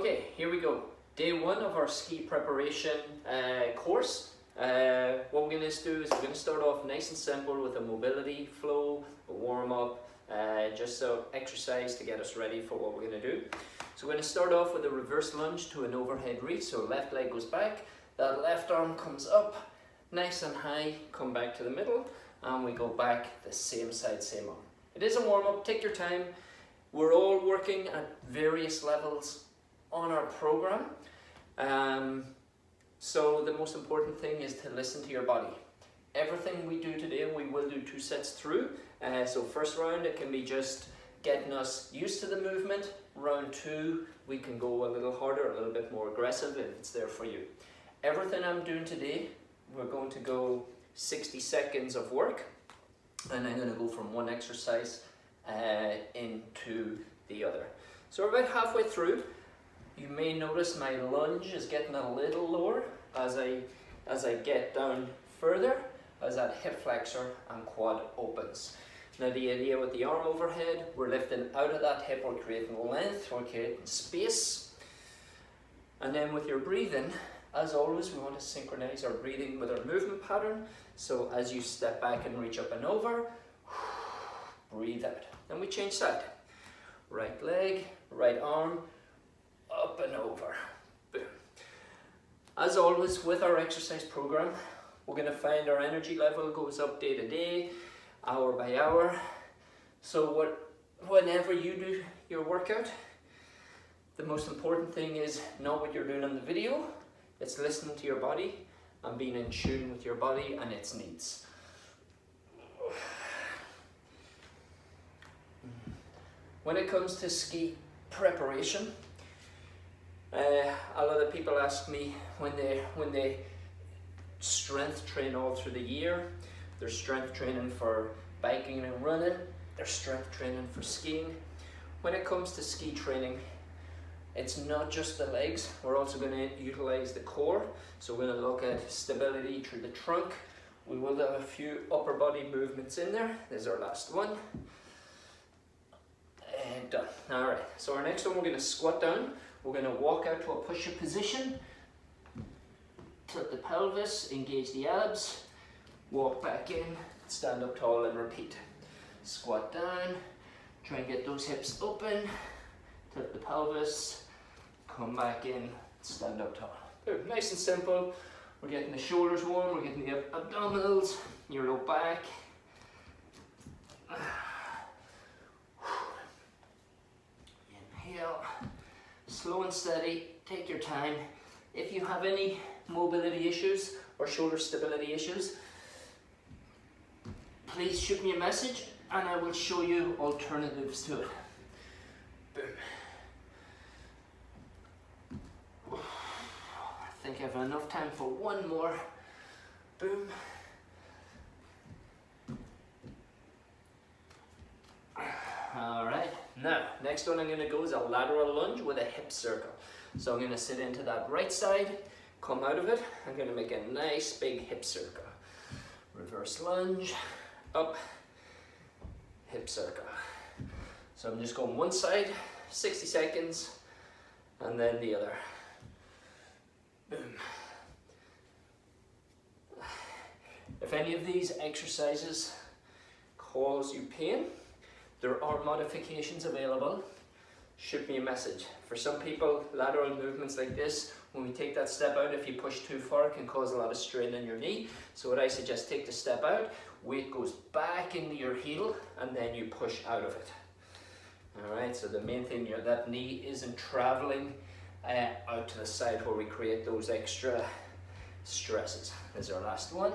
Okay, here we go. Day one of our ski preparation course. What we're going to do is we're going to start off nice and simple with a mobility flow, a warm-up, just so exercise to get us ready for what we're going to do. So we're going to start off with a reverse lunge to an overhead reach. So left leg goes back, that left arm comes up, nice and high, come back to the middle, and we go back the same side, same arm. It is a warm-up, take your time. We're all working at various levels on our program. So the most important thing is to listen to your body. Everything we do today, we will do 2 sets through. So first round, it can be just getting us used to the movement. Round 2, we can go a little harder, a little bit more aggressive if it's there for you. Everything I'm doing today, we're going to go 60 seconds of work, and I'm going to go from one exercise into the other. So we're about halfway through. You may notice my lunge is getting a little lower as I get down further, as that hip flexor and quad opens. Now the idea with the arm overhead, we're lifting out of that hip, we're creating length, we're creating space. And then with your breathing, as always, we want to synchronize our breathing with our movement pattern. So as you step back and reach up and over, breathe out. Then we change side. Right leg, right arm, up and over. Boom. As always with our exercise program, we're going to find our energy level goes up day to day, hour by hour. So whenever you do your workout, the most important thing is not what you're doing on the video, it's listening to your body and being in tune with your body and its needs. When it comes to ski preparation, a lot of people ask me when they strength train all through the year, they're strength training for biking and running, they're strength training for skiing. When it comes to ski training, it's not just the legs, we're also going to utilize the core. So we're going to look at stability through the trunk. We will have a few upper body movements in there. This is our last one. And done. Alright, so our next one, we're going to squat down. We're going to walk out to a push-up position. Tilt the pelvis, engage the abs. Walk back in, stand up tall and repeat. Squat down, try and get those hips open. Tilt the pelvis, come back in, stand up tall. Good. Nice and simple. We're getting the shoulders warm, we're getting the abdominals, your low back. Inhale, slow and steady, take your time. If you have any mobility issues or shoulder stability issues, please shoot me a message and I will show you alternatives to it. Boom. I think I have enough time for one more. Boom. Alright, now next one I'm going to go is a lateral lunge with a hip circle. So I'm going to sit into that right side, come out of it, I'm going to make a nice big hip circle. Reverse lunge, up, hip circle. So I'm just going one side, 60 seconds, and then the other. Boom. If any of these exercises cause you pain, there are modifications available. Shoot me a message. For some people, lateral movements like this, when we take that step out, if you push too far, it can cause a lot of strain in your knee. So what I suggest, take the step out, weight goes back into your heel, and then you push out of it. Alright, so the main thing here, that knee isn't traveling out to the side where we create those extra stresses. This is our last one.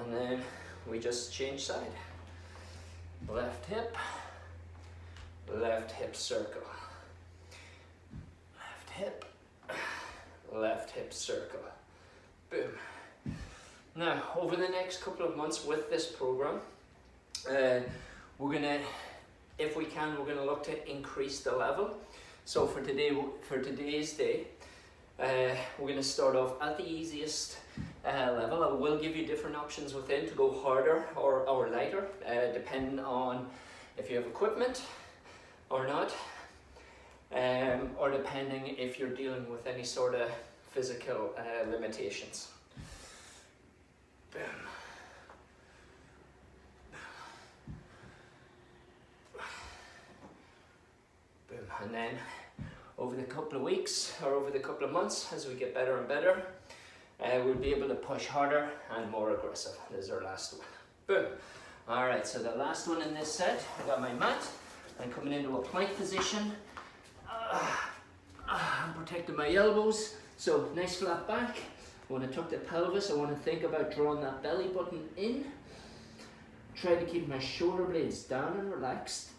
And then we just change side. Left hip circle. Left hip circle. Boom. Now, over the next couple of months with this program, we're gonna, if we can, we're gonna look to increase the level. So for today's day, we're gonna start off at the easiest level. I will give you different options within to go harder or lighter, depending on if you have equipment or not, or depending if you're dealing with any sort of physical limitations. Boom. Boom. And then over the couple of weeks or over the couple of months, as we get better and better, we'll be able to push harder and more aggressive. This is our last one. Boom. Alright, so the last one in this set, I got my mat. I'm coming into a plank position. I'm protecting my elbows. So nice flat back. I want to tuck the pelvis. I want to think about drawing that belly button in. Try to keep my shoulder blades down and relaxed.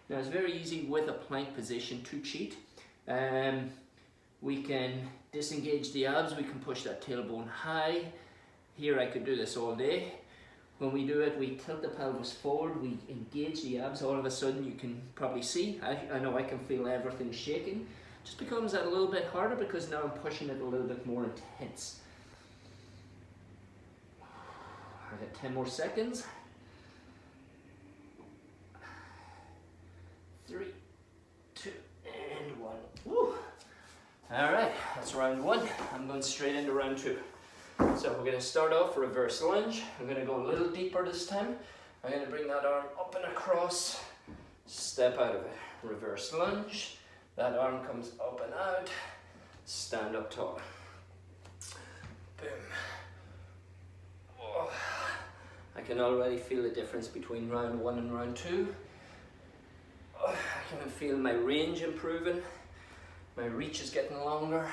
Now it's very easy with a plank position to cheat. We can disengage the abs, we can push that tailbone high. Here I could do this all day. When we do it, we tilt the pelvis forward, we engage the abs. All of a sudden you can probably see, I know I can feel everything shaking. Just becomes that a little bit harder because now I'm pushing it a little bit more intense. I got 10 more seconds. 3, 2, and 1. Woo. All right, that's round 1. I'm going straight into round 2. So we're going to start off reverse lunge. I'm going to go a little deeper this time. I'm going to bring that arm up and across, step out of it. Reverse lunge. That arm comes up and out, stand up tall. Boom. Oh. I can already feel the difference between round 1 and round 2. Oh, I can feel my range improving. My reach is getting longer.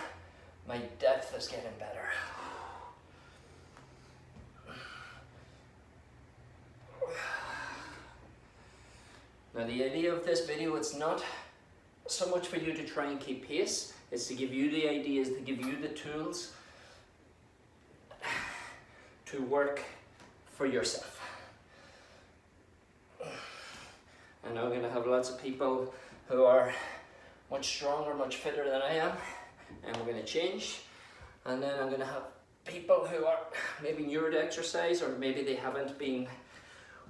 My depth is getting better. Now the idea of this video, it's not so much for you to try and keep pace, it's to give you the ideas, to give you the tools to work for yourself. I know I'm going to have lots of people who are much stronger, much fitter than I am, and we're going to change. And then I'm going to have people who are maybe newer to exercise, or maybe they haven't been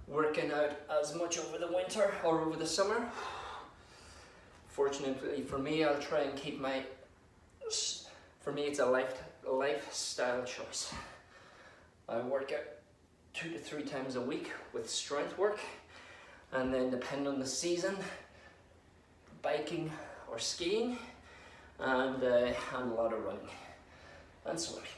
working out as much over the winter or over the summer. Fortunately for me, I'll try and keep my, for me it's a lifestyle choice. I work out 2 to 3 times a week with strength work, and then depending on the season, biking or skiing, and a lot of running and swimming.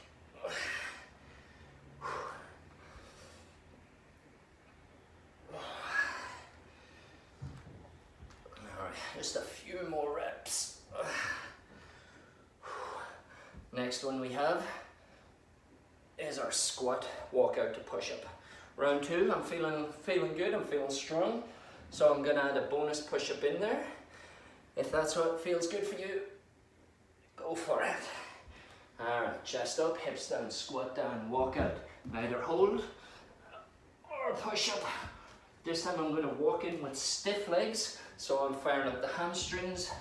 Alright, just a few more reps. Next one we have is our squat walkout to push-up. Round 2, I'm feeling good, I'm feeling strong, so I'm going to add a bonus push-up in there. If that's what feels good for you, go for it. Alright, chest up, hips down, squat down, walk out. Either hold or push up. This time I'm going to walk in with stiff legs, so I'm firing up the hamstrings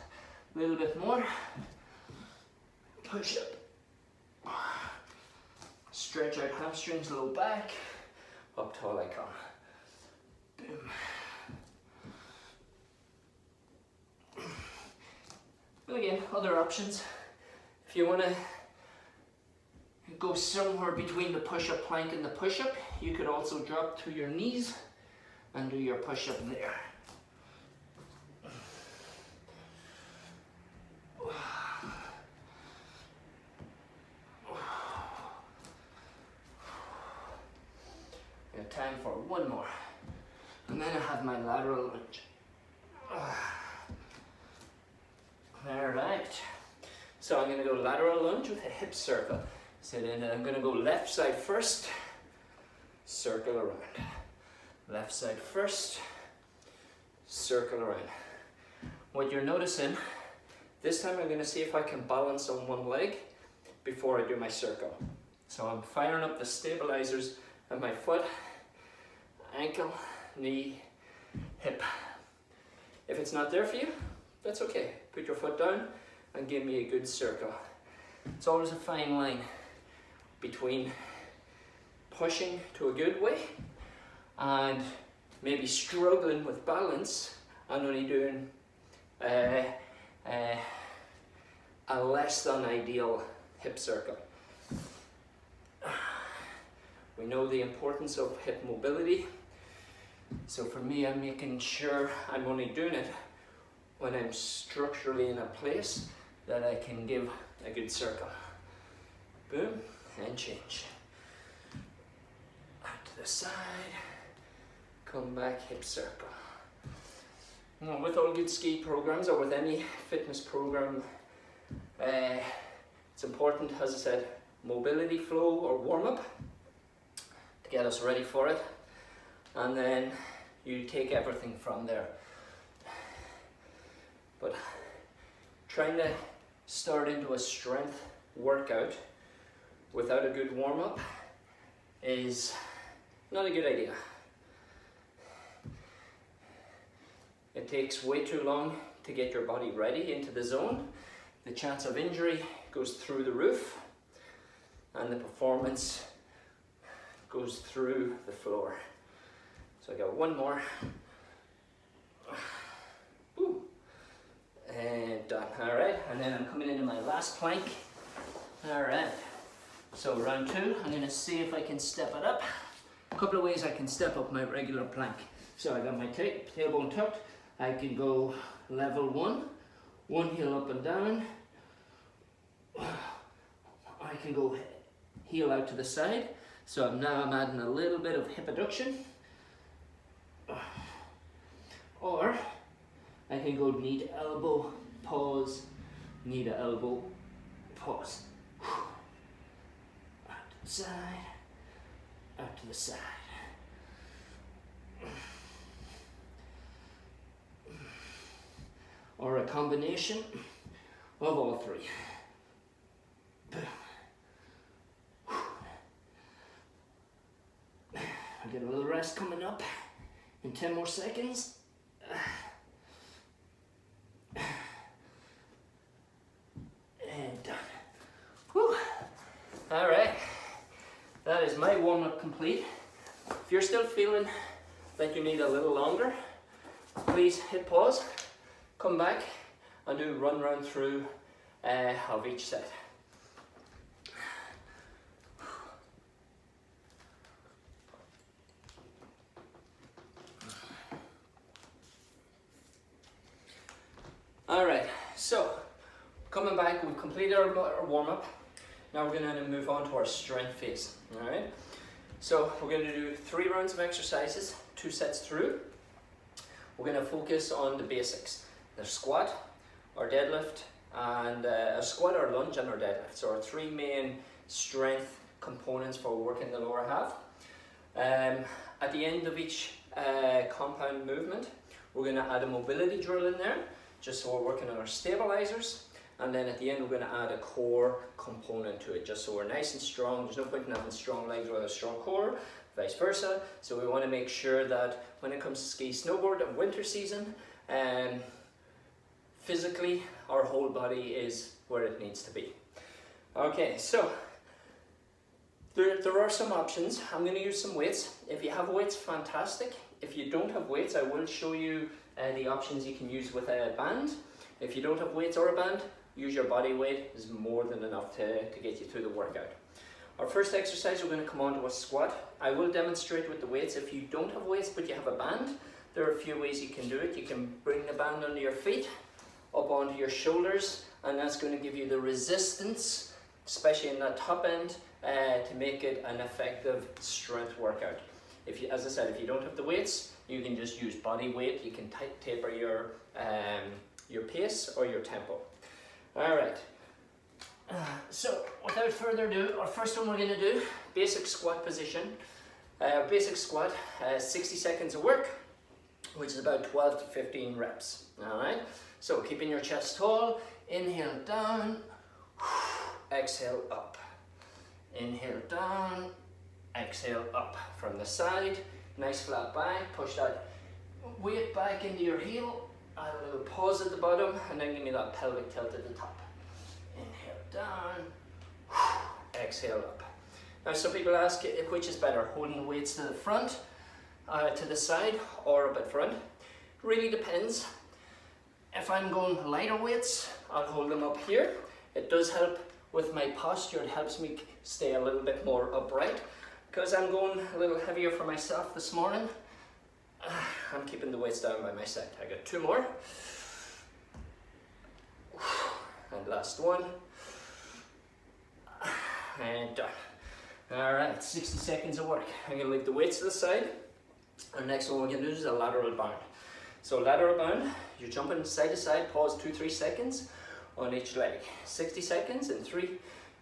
a little bit more. Push up. Stretch out hamstrings, low back, up tall I come. Boom. And again, other options. If you want to go somewhere between the push-up plank and the push-up, you could also drop to your knees and do your push-up there. I got time for one more. And then I have my lateral lunge. Alright. So I'm going to go lateral lunge with a hip circle. So then I'm going to go left side first, circle around. Left side first, circle around. What you're noticing, this time I'm going to see if I can balance on one leg before I do my circle. So I'm firing up the stabilizers of my foot, ankle, knee, hip. If it's not there for you, that's okay. Put your foot down and give me a good circle. It's always a fine line between pushing to a good way and maybe struggling with balance and only doing a less than ideal hip circle. We know the importance of hip mobility, so for me, I'm making sure I'm only doing it when I'm structurally in a place that I can give a good circle. Boom, and change. Out to the side, come back, hip circle. Now, with all good ski programs or with any fitness program, it's important, as I said, mobility flow or warm-up to get us ready for it, and then you take everything from there. But trying to start into a strength workout without a good warm-up is not a good idea. It takes way too long to get your body ready into the zone. The chance of injury goes through the roof, and the performance goes through the floor. So I got one more. Ooh. And done. All right, and then I'm coming into my last plank. All right, so round two, I'm gonna see if I can step it up. A couple of ways I can step up my regular plank. So I got my tailbone tucked. I can go level one heel up and down. I can go heel out to the side. So now I'm adding a little bit of hip adduction. Or I can go knee to elbow, pause, knee to elbow, pause. Out to the side, out to the side. Or a combination of all three. I get a little rest coming up in 10 more seconds. And done. Whew. All right, that is my warm-up complete. If you're still feeling like you need a little longer, please hit pause, come back and do run round through of each set. All right, so coming back, we've completed our warm-up. Now we're going to move on to our strength phase. All right, so we're going to do 3 rounds of exercises, 2 sets through. We're going to focus on the basics: the squat, our deadlift, and a squat, our lunge, and our deadlift. So our 3 main strength components for working the lower half. At the end of each compound movement, we're going to add a mobility drill in there, just so we're working on our stabilizers. And then at the end, we're going to add a core component to it, just so we're nice and strong. There's no point in having strong legs without a strong core, vice versa. So we want to make sure that when it comes to ski snowboard and winter season, physically our whole body is where it needs to be. Okay, so there are some options. I'm going to use some weights. If you have weights, fantastic. If you don't have weights, I will show you the options you can use with a band. If you don't have weights or a band, use your body weight. Is more than enough to get you through the workout. Our first exercise, we're going to come on to a squat. I will demonstrate with the weights. If you don't have weights but you have a band, there are a few ways you can do it. You can bring the band under your feet, up onto your shoulders, and that's going to give you the resistance, especially in that top end, to make it an effective strength workout. If you, as I said, if you don't have the weights, you can just use body weight. You can taper your pace or your tempo. All right. So without further ado, our first one we're going to do, basic squat position. Basic squat, 60 seconds of work, which is about 12 to 15 reps. All right. So keeping your chest tall, inhale down, exhale up. Inhale down, exhale up. From the side, nice flat back, push that weight back into your heel, add a little pause at the bottom, and then give me that pelvic tilt at the top. Inhale down, exhale up. Now some people ask which is better, holding the weights to the front to the side or up at front. Really depends. If I'm going lighter weights, I'll hold them up here. It does help with my posture. It helps me stay a little bit more upright. Because I'm going a little heavier for myself this morning, I'm keeping the weights down by my side. I got 2 more. And last one. And done. Alright, 60 seconds of work. I'm going to leave the weights to the side. Our next one we're going to do is a lateral bound. So lateral bound, you're jumping side to side, pause 2-3 seconds on each leg. 60 seconds in 3,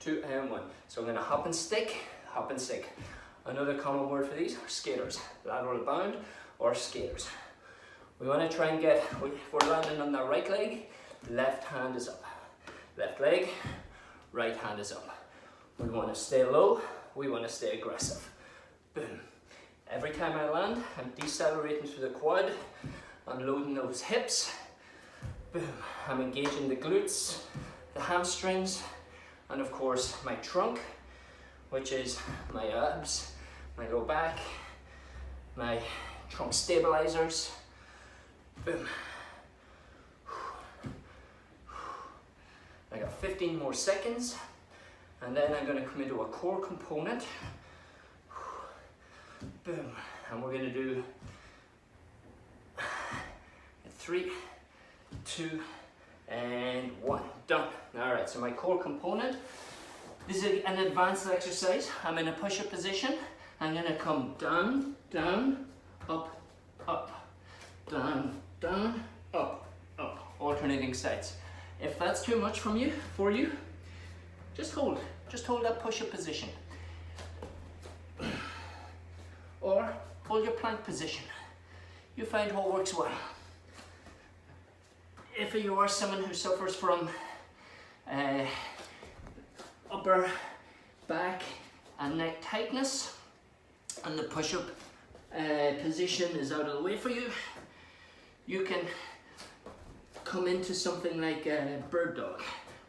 2, and 1. So I'm going to hop and stick, hop and stick. Another common word for these are skaters. Lateral bound or skaters. We want to try and get, if we're landing on the right leg, left hand is up. Left leg, right hand is up. We want to stay low, we want to stay aggressive. Boom. Every time I land, I'm decelerating through the quad. I'm loading those hips. Boom. I'm engaging the glutes, the hamstrings, and of course my trunk, which is my abs, my low back, my trunk stabilizers. Boom. I got 15 more seconds, and then I'm going to come into a core component. Boom. And we're going to do 3, 2, and 1. Done. Alright, so my core component. This is an advanced exercise. I'm in a push-up position. I'm going to come down, down, up, up, down, down, up, up, alternating sides. If that's too much for you, just hold that push-up position. Or hold your plank position. You find what works well. If you are someone who suffers from upper back and neck tightness, and the push-up position is out of the way for you, you can come into something like a bird dog,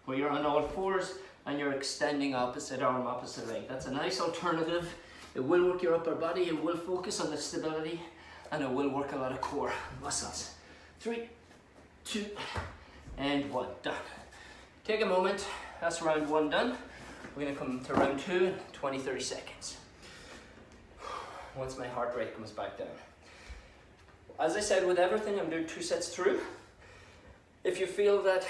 where you're on all fours and you're extending opposite arm, opposite leg. That's a nice alternative. It will work your upper body, it will focus on the stability, and it will work a lot of core muscles. 3, 2, and 1. Done. Take a moment. That's round 1 done. We're going to come to round 2 in 20-30 seconds. Once my heart rate comes back down. As I said, with everything, I'm doing 2 sets through. If you feel that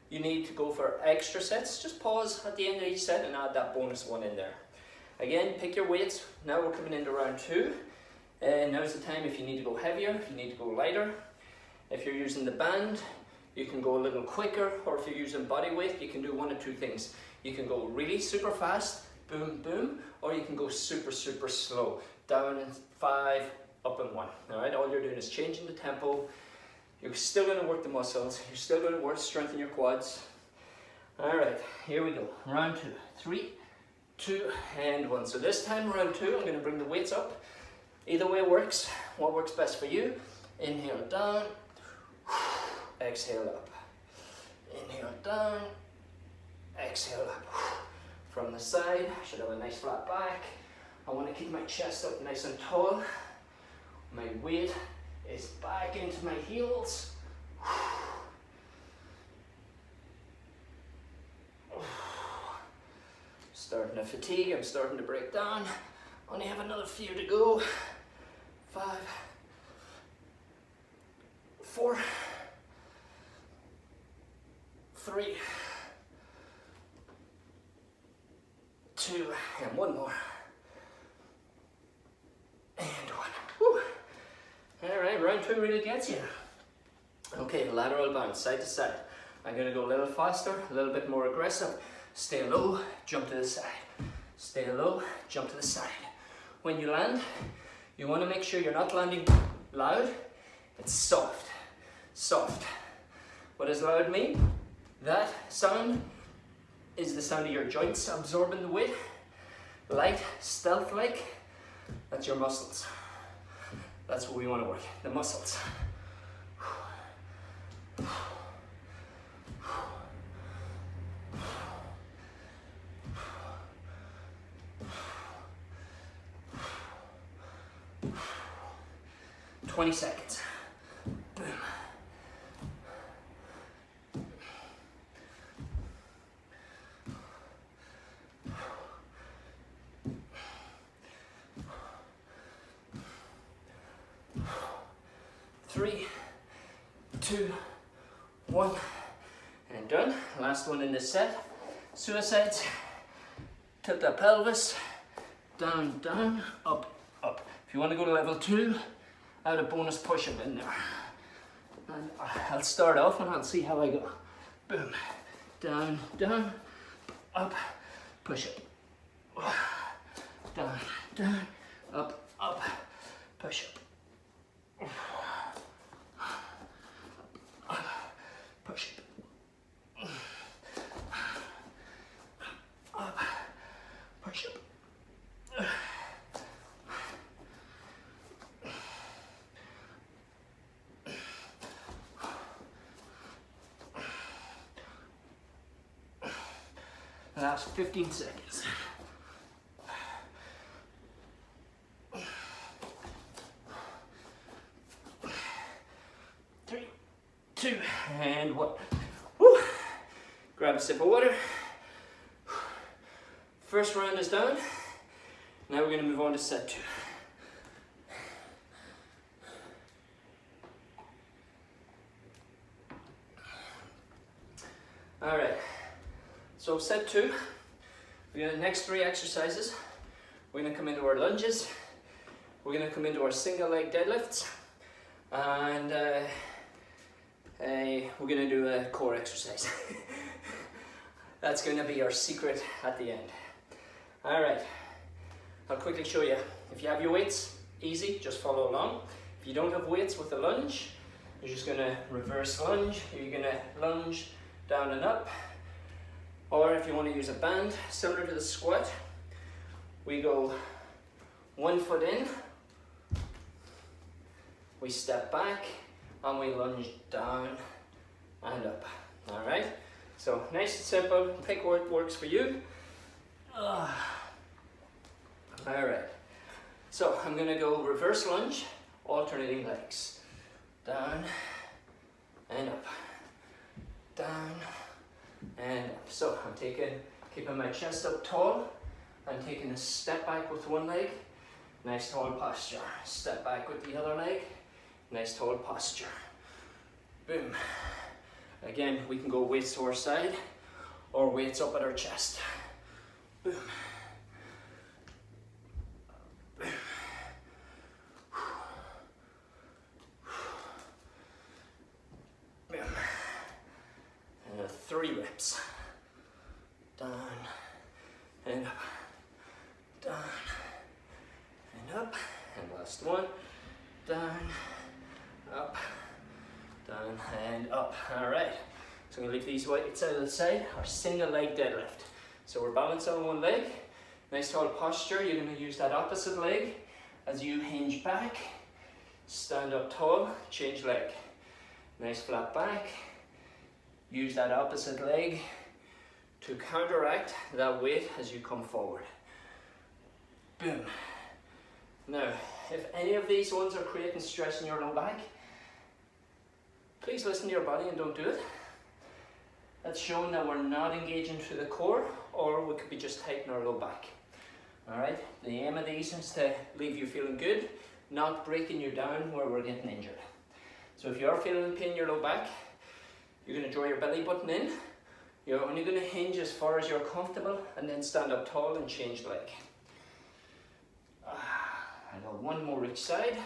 you need to go for extra sets, just pause at the end of each set and add that bonus one in there. Again, pick your weights. Now we're coming into round 2. Now's the time if you need to go heavier, if you need to go lighter. If you're using the band, you can go a little quicker, or if you're using body weight, you can do 1 or 2 things. You can go really super fast, boom, boom, or you can go super, super slow, down in 5, up in 1. All right, all you're doing is changing the tempo. You're still going to work the muscles. You're still going to strengthen your quads. All right, here we go. Round 2. 3, 2, and 1. So this time, round 2, I'm going to bring the weights up. Either way works. What works best for you? Inhale down. Exhale up. Inhale down. Exhale up. From the side, I should have a nice flat back. I want to keep my chest up nice and tall. My weight is back into my heels. Starting to fatigue, I'm starting to break down. Only have another few to go. 5, 4, 3, 2, and 1 more. And 1. Whew. All right, round 2 really gets you. Okay, lateral bounce, side to side. I'm going to go a little faster, a little bit more aggressive. Stay low, jump to the side. Stay low, jump to the side. When you land, you want to make sure you're not landing loud. It's soft, soft. What does loud mean? That sound is the sound of your joints absorbing the weight. Light, stealth-like, that's your muscles. That's what we want to work, the muscles. 20 seconds. Boom. Three, two, one, and done. Last one in this set. Suicides. Tilt the pelvis. Down, down, up, up. If you want to go to level 2, add a bonus push-up in there. And I'll start off and I'll see how I go. Boom. Down, down, up, push-up. Down, down, up, push-up. Push-up. Up, push-up. Last 15 seconds. 3, 2, and 1. Woo. Grab a sip of water. First round is done. Now we're going to move on to set 2. All right. So set 2, we're going to next 3 exercises. We're going to come into our lunges. We're going to come into our single leg deadlifts, and we're going to do a core exercise. That's going to be our secret at the end. All right, I'll quickly show you. If you have your weights, easy, just follow along. If you don't have weights with the lunge, you're just going to reverse lunge. You're going to lunge down and up. Or if you want to use a band, similar to the squat, we go 1 foot in, we step back, and we lunge down and up. All right? So nice and simple, pick what works for you. All right. So I'm going to go reverse lunge, alternating legs. Down and up. Down and up. So I'm keeping my chest up tall. I'm taking a step back with one leg. Nice tall posture. Step back with the other leg. Nice tall posture. Boom. Again, we can go weights to our side or weights up at our chest. Boom. Boom. Boom. And 3 reps. Down and up. Down and up. And last one. Down, up, down and up. All right. So I'm going to leave these weights out of the side. Our single leg deadlift. So we're balanced on one leg. Nice tall posture. You're going to use that opposite leg as you hinge back. Stand up tall. Change leg. Nice flat back. Use that opposite leg to counteract that weight as you come forward. Boom. Now, if any of these ones are creating stress in your low back, please listen to your body and don't do it. That's showing that we're not engaging through the core, or we could be just tightening our low back. All right, the aim of these is to leave you feeling good, not breaking you down where we're getting injured. So if you are feeling pain in your low back, you're going to draw your belly button in. You're only going to hinge as far as you're comfortable, and then stand up tall and change leg. I got one more each side.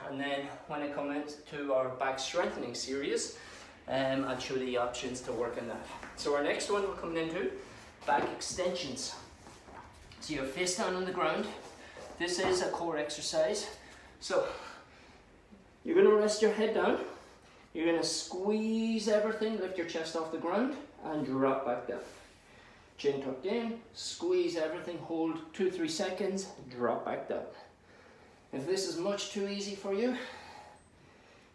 And then when I come into our back strengthening series, I'll show you the options to work on that. So our next one we're coming into back extensions. So you're face down on the ground. This is a core exercise. So you're going to rest your head down. You're going to squeeze everything, lift your chest off the ground and drop back down. Chin tucked in, squeeze everything, hold 2-3 seconds, drop back down. If this is much too easy for you,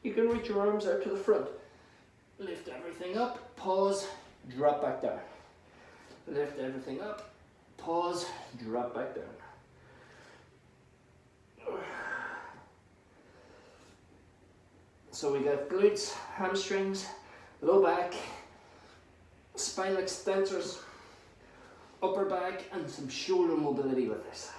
you can reach your arms out to the front. Lift everything up, pause, drop back down. Lift everything up, pause. pause, drop back down. So we got glutes, hamstrings, low back, spine extensors, upper back, and some shoulder mobility with this.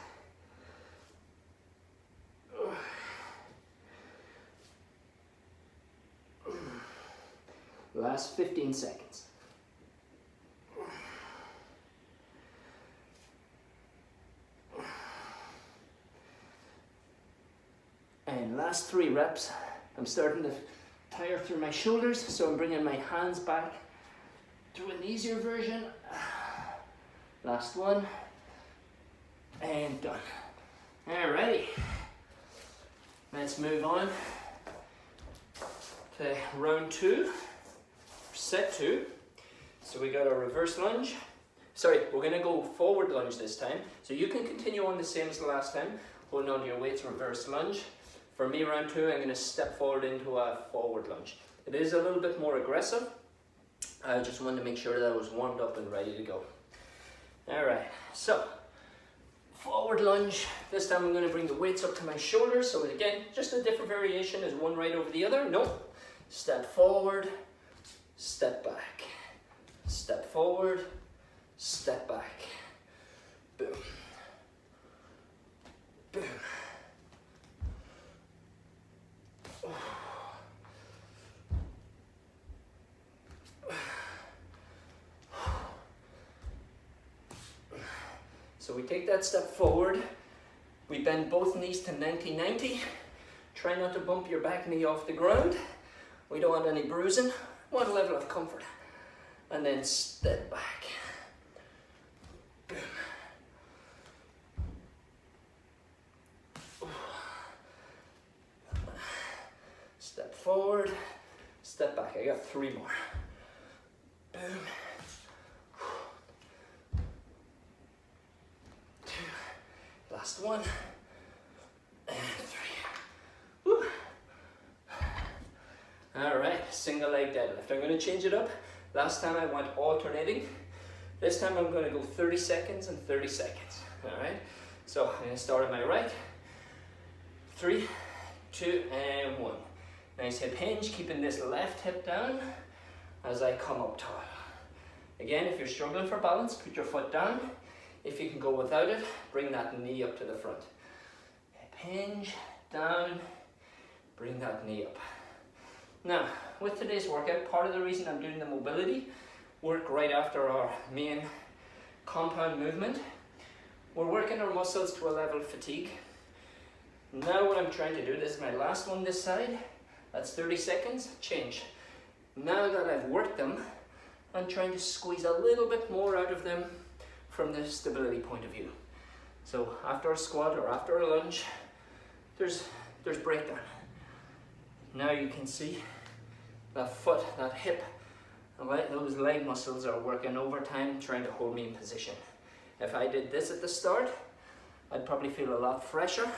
Last 15 seconds. And last 3 reps. I'm starting to tire through my shoulders, so I'm bringing my hands back to an easier version. Last one. And done. Alrighty. Let's move on to round 2. Set 2. So we got our reverse lunge. Sorry, we're going to go forward lunge this time. So you can continue on the same as the last time, holding on to your weights, reverse lunge. For me, round 2, I'm going to step forward into a forward lunge. It is a little bit more aggressive. I just wanted to make sure that I was warmed up and ready to go. Alright, so forward lunge. This time I'm going to bring the weights up to my shoulders. So again, just a different variation. Is one right over the other? No. Step forward. Step back, step forward, step back, boom, boom. So we take that step forward, we bend both knees to 90-90, try not to bump your back knee off the ground, we don't want any bruising. One level of comfort, and then step back. Boom. Step forward, step back. I got 3 more. Boom. 2. Last one. And 3. Woo. Alright, single leg deadlift. I'm going to change it up. Last time I went alternating. This time I'm going to go 30 seconds and 30 seconds. Alright, so I'm going to start on my right. 3, 2, and 1. Nice hip hinge, keeping this left hip down as I come up tall. Again, if you're struggling for balance, put your foot down. If you can go without it, bring that knee up to the front. Hip hinge, down, bring that knee up. Now, with today's workout, part of the reason I'm doing the mobility work right after our main compound movement, we're working our muscles to a level of fatigue. Now what I'm trying to do, this is my last one this side, that's 30 seconds, change. Now that I've worked them, I'm trying to squeeze a little bit more out of them from the stability point of view. So after a squat or after a lunge, there's breakdown. Now you can see that foot, that hip, those leg muscles are working overtime trying to hold me in position. If I did this at the start, I'd probably feel a lot fresher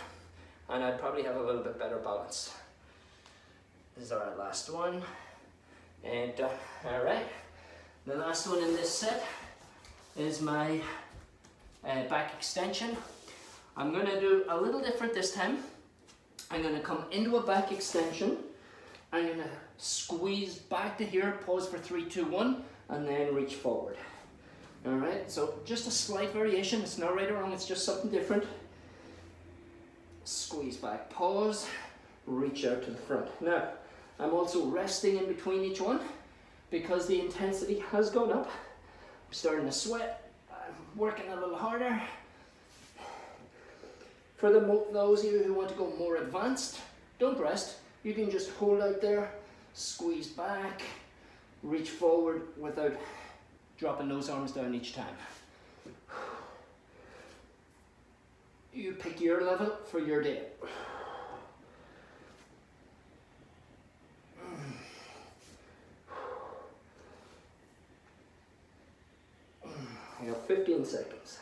and I'd probably have a little bit better balance. This is our last one. And alright, the last one in this set is my back extension. I'm going to do a little different this time. I'm going to come into a back extension. I'm going to squeeze back to here, pause for 3, 2, 1, and then reach forward. Alright, so just a slight variation. It's not right or wrong, it's just something different. Squeeze back, pause, reach out to the front. Now, I'm also resting in between each one because the intensity has gone up. I'm starting to sweat. I'm working a little harder. For those of you who want to go more advanced, don't rest. You can just hold out there, squeeze back, reach forward without dropping those arms down each time. You pick your level for your day. I got 15 seconds.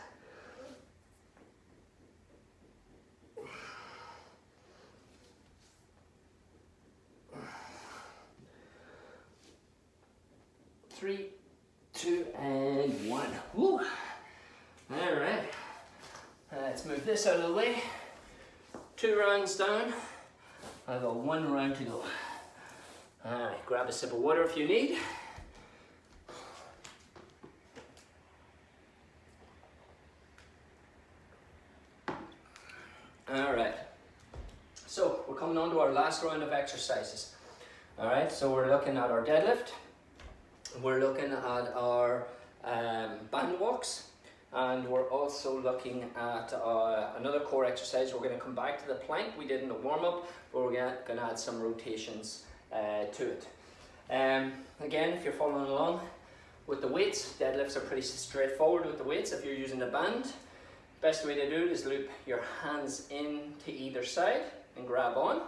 Three, 2, and 1. Woo. All right, let's move this out of the way. 2 rounds down. I've got 1 round to go. All right, grab a sip of water if you need. All right, so we're coming on to our last round of exercises. All right, so we're looking at our deadlift, we're looking at our band walks, and we're also looking at another core exercise. We're going to come back to the plank we did in the warm-up, but we're going to add some rotations to it. Again, if you're following along with the weights, deadlifts are pretty straightforward with the weights. If you're using the band, best way to do it is loop your hands in to either side and grab on.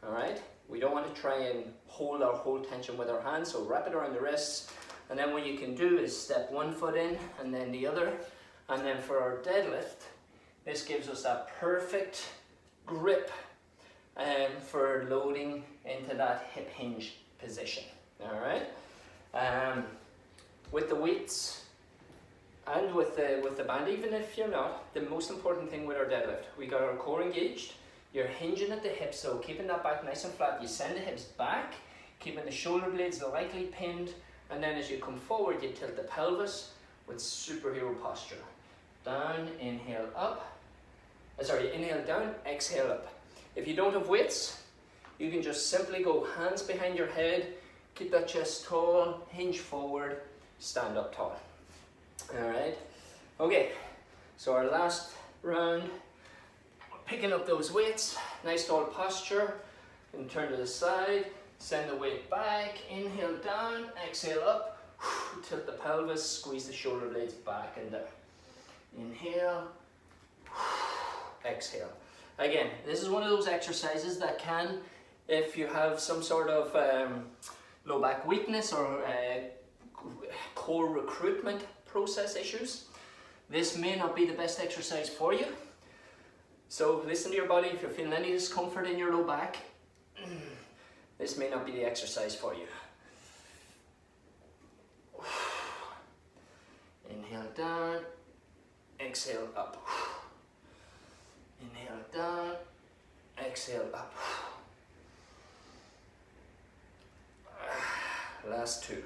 All right, we don't want to try and hold our whole tension with our hands, so wrap it around the wrists, and then what you can do is step 1 foot in and then the other, and then for our deadlift, this gives us that perfect grip for loading into that hip hinge position. All right, with the weights and with the band, even if you're not, the most important thing with our deadlift, we got our core engaged, you're hinging at the hips, so keeping that back nice and flat. You send the hips back, keeping the shoulder blades lightly pinned, and then as you come forward, you tilt the pelvis with superhero posture. Down, inhale up, inhale down, exhale up. If you don't have weights, you can just simply go hands behind your head, keep that chest tall, hinge forward, stand up tall. All right, okay, so our last round, we're picking up those weights, nice tall posture, and turn to the side, send the weight back, inhale down, exhale up, tilt the pelvis, squeeze the shoulder blades back and down. Inhale, exhale. Again, this is one of those exercises that can, if you have some sort of low back weakness or core recruitment process issues, this may not be the best exercise for you. So listen to your body. If you're feeling any discomfort in your low back, this may not be the exercise for you. Inhale down, exhale up. Inhale down, exhale up. Last 2.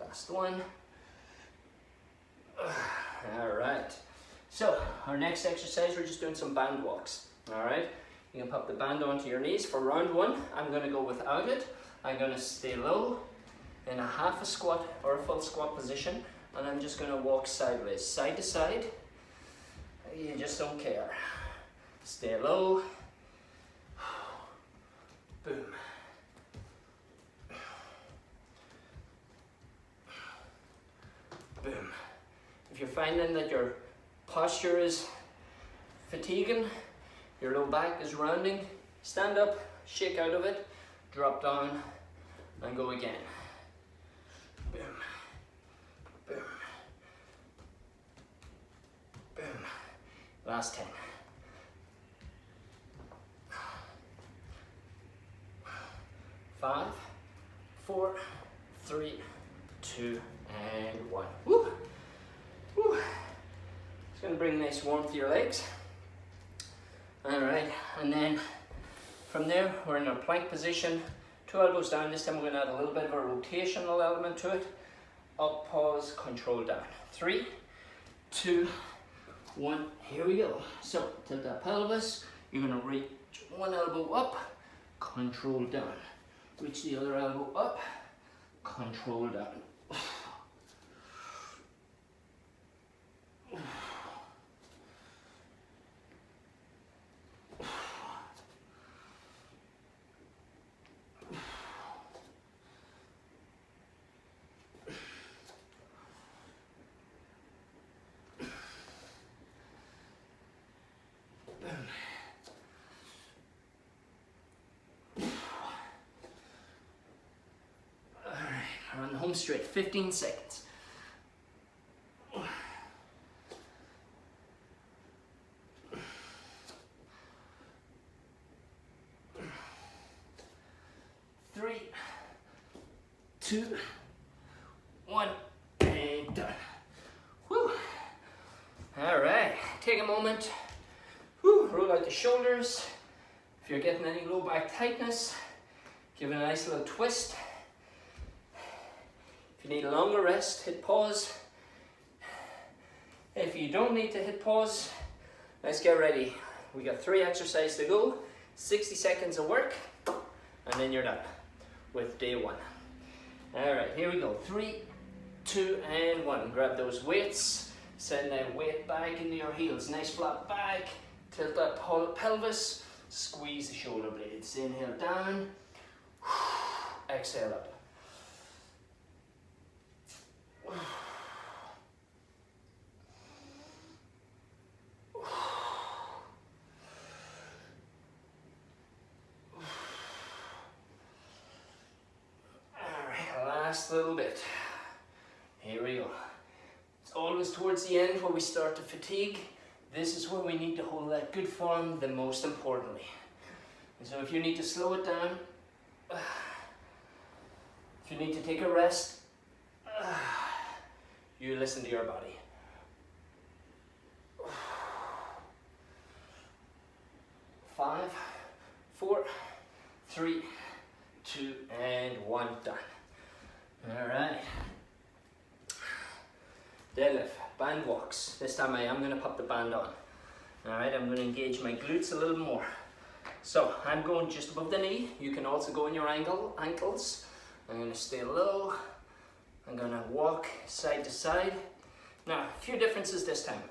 Last 1. All right. So our next exercise, we're just doing some band walks. All right. You can pop the band onto your knees. For round 1, I'm going to go without it. I'm going to stay low in a half a squat or a full squat position, and I'm just going to walk sideways, side to side. You just don't care. Stay low. Boom. Boom. If you're finding that your posture is fatiguing, your low back is rounding, stand up, shake out of it, drop down, and go again. Boom. Boom. Boom. Last 10. 5, 4, 3, 2, and 1. Woo! Woo! It's going to bring nice warmth to your legs. Alright, and then from there we're in our plank position. 2 elbows down. This time we're going to add a little bit of a rotational element to it. Up, pause, control down. 3, 2, 1. Here we go. So tilt that pelvis. You're going to reach one elbow up, control down. Reach the other elbow up, control down. On the home straight, 15 seconds. Three, 2, 1, and done. Whew. All right, take a moment. Whew. Roll out the shoulders. If you're getting any low back tightness, give it a nice little twist. If you need a longer rest, hit pause. If you don't need to hit pause, let's get ready. We got 3 exercises to go, 60 seconds of work, and then you're done with day 1. All right, here we go. 3, 2, and 1. Grab those weights, send that weight back into your heels. Nice flat back, tilt that pelvis, squeeze the shoulder blades. Inhale down, exhale up. Last little bit. Here we go. It's always towards the end where we start to fatigue. This is where we need to hold that good form the most importantly. And so if you need to slow it down, if you need to take a rest, you listen to your body. 5, 4, 3, 2, and 1, done. All right. Deadlift, band walks. This time I am going to pop the band on. All right, I'm going to engage my glutes a little more. So I'm going just above the knee. You can also go in your ankles. I'm going to stay low. I'm going to walk side to side. Now, a few differences this time.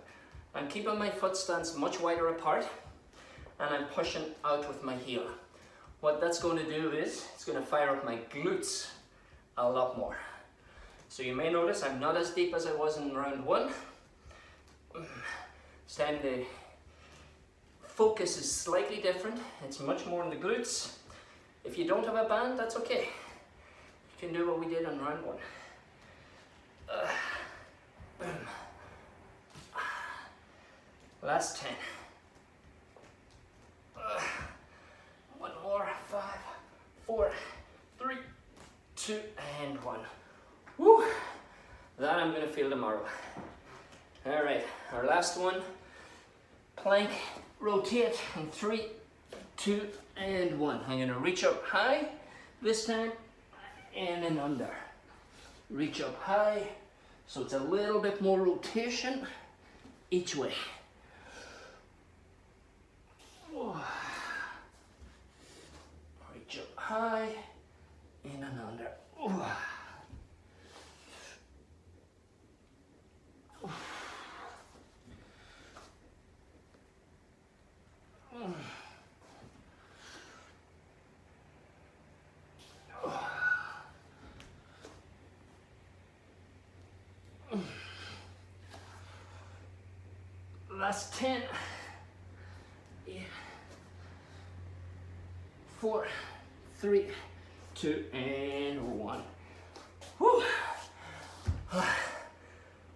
I'm keeping my foot stance much wider apart, and I'm pushing out with my heel. What that's going to do is, it's going to fire up my glutes a lot more. So you may notice I'm not as deep as I was in round 1. This time the focus is slightly different. It's much more in the glutes. If you don't have a band, that's okay. You can do what we did on round 1. Boom. Last 10. One more. 5, 4, 3, 2, and 1. Woo! That I'm going to feel tomorrow. All right, our last one. Plank, rotate, in 3, 2, and 1. I'm going to reach up high this time, and then under. Reach up high, so it's a little bit more rotation each way. Reach up high, in and under. Last 10. 4, 3, 2, and 1. Whew.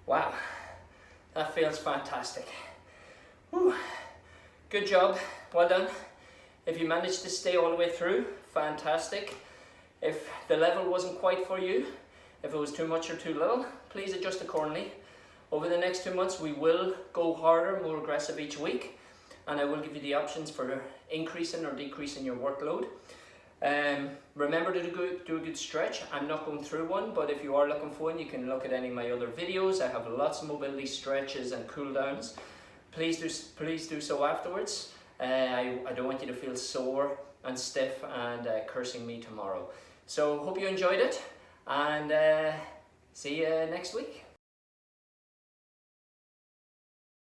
Wow, that feels fantastic. Whew. Good job, well done. If you managed to stay all the way through, fantastic. If the level wasn't quite for you, if it was too much or too little, please adjust accordingly. Over the next 2 months, we will go harder, more aggressive each week, and I will give you the options for increasing or decreasing your workload. Remember to do a good stretch. I'm not going through one, but if you are looking for one, you can look at any of my other videos. I have lots of mobility stretches and cool downs. Please do so afterwards. I don't want you to feel sore and stiff and cursing me tomorrow. So hope you enjoyed it, and see you next week.